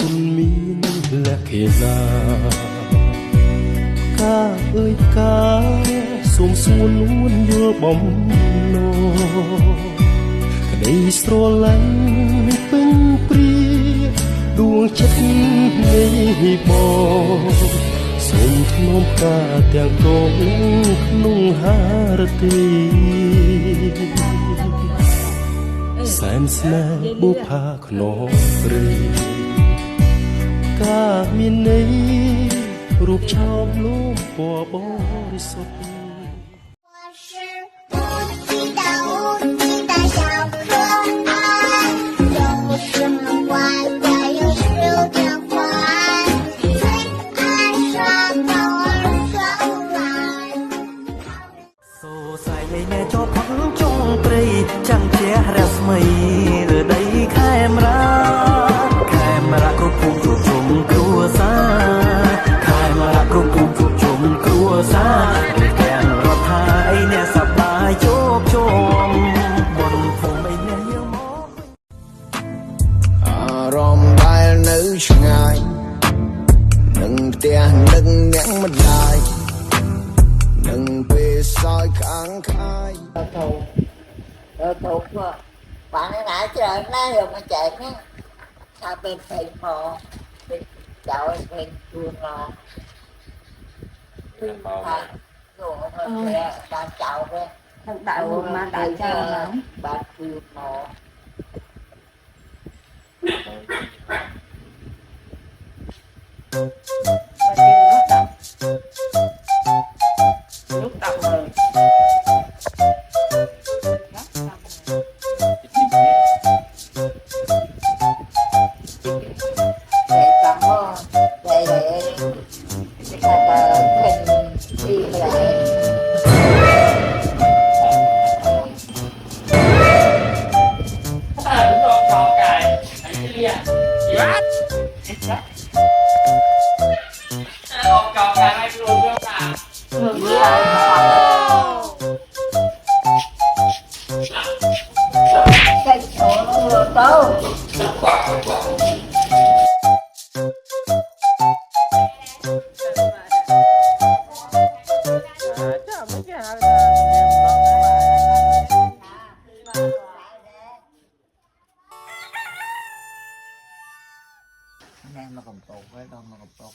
ទុនមានលក្ខណៈកាអើយកាសូមសួននួនយល់បំណងក្តីស្រឡាញ់ពេញព្រាដួងចិត្តនៃបងសូមធ្នមការទាំងកងក្នុងហារទីសែនស្នេហ៍បុផាខ្នងព្រៃការមានន័យរូបឆោមលោមពណ៌បរិសុទ្ធchẳng che rẽ mây ở đây camera có cùng chụp chung cua xa camera có cùng chụp chung cua xa để kèm rót hai nè sắp bài chốt chôm buồn phùng ấy nè nhiều món ròm bài nữ ngày đừng tia đừng nhắn mình lại đừng về soi kháng khai thuộc bạn nãy trời nó rồi mà chạy nhá sao bên thầy mò bên chậu bên chuồng lò rồi bạn chậu đây đại một mà đại chậu bạn chuồng lò lúc đọc rồi cái chỗ tốt anh em nó cầm tột với con nó cầm tột